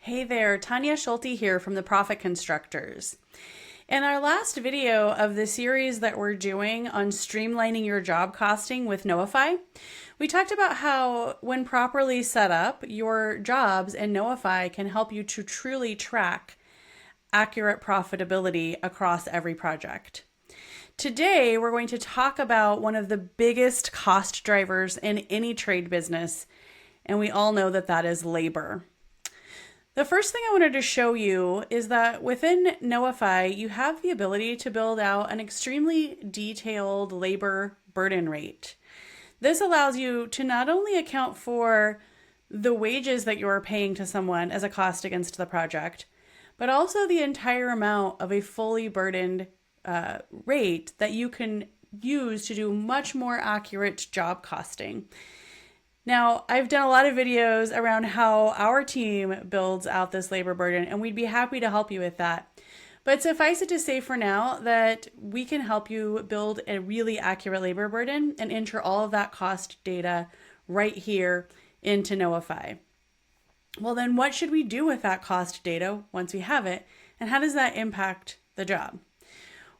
Hey there, Tonya Schulte here from the Profit Constructors. In our last video of the series that we're doing on streamlining your job costing with Knowify, we talked about how when properly set up, your jobs in Knowify can help you to truly track accurate profitability across every project. Today, we're going to talk about one of the biggest cost drivers in any trade business, and we all know that that is labor. The first thing I wanted to show you is that within Knowify, you have the ability to build out an extremely detailed labor burden rate. This allows you to not only account for the wages that you're paying to someone as a cost against the project, but also the entire amount of a fully burdened rate that you can use to do much more accurate job costing. Now, I've done a lot of videos around how our team builds out this labor burden, and we'd be happy to help you with that. But suffice it to say for now that we can help you build a really accurate labor burden and enter all of that cost data right here into Knowify. Well, then what should we do with that cost data once we have it, and how does that impact the job?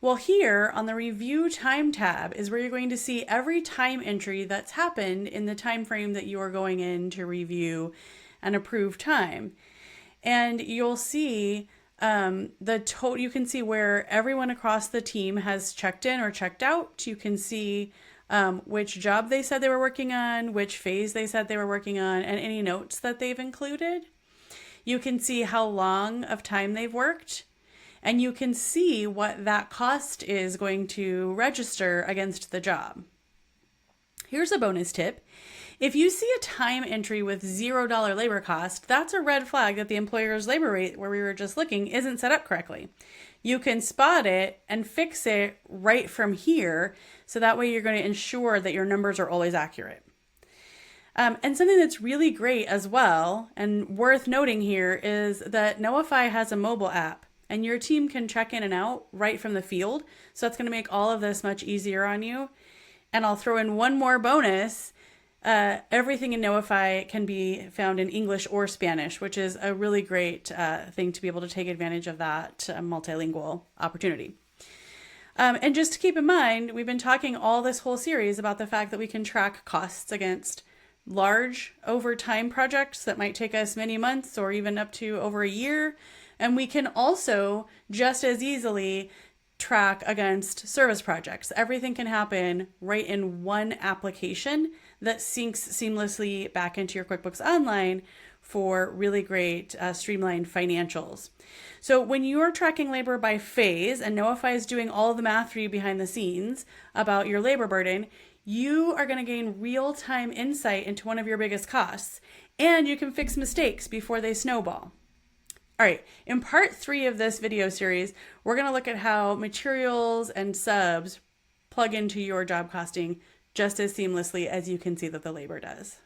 Well, here on the Review Time tab is where you're going to see every time entry that's happened in the time frame that you are going in to review and approve time. And you'll see you can see where everyone across the team has checked in or checked out. You can see which job they said they were working on, which phase they said they were working on, and any notes that they've included. You can see how long of time they've worked. And you can see what that cost is going to register against the job. Here's a bonus tip. If you see a time entry with $0 labor cost, that's a red flag that the employer's labor rate, where we were just looking, isn't set up correctly. You can spot it and fix it right from here, so that way you're going to ensure that your numbers are always accurate. And something that's really great as well, and worth noting here, is that Knowify has a mobile app. And your team can check in and out right from the field. So that's going to make all of this much easier on you. And I'll throw in one more bonus. Everything in Knowify can be found in English or Spanish, which is a really great thing to be able to take advantage of that multilingual opportunity. And just to keep in mind, we've been talking all this whole series about the fact that we can track costs against large overtime projects that might take us many months or even up to over a year. And we can also just as easily track against service projects. Everything can happen right in one application that syncs seamlessly back into your QuickBooks Online for really great streamlined financials. So when you are tracking labor by phase, and Knowify is doing all of the math for you behind the scenes about your labor burden, you are going to gain real-time insight into one of your biggest costs, and you can fix mistakes before they snowball. All right, in part 3 of this video series, we're going to look at how materials and subs plug into your job costing just as seamlessly as you can see that the labor does.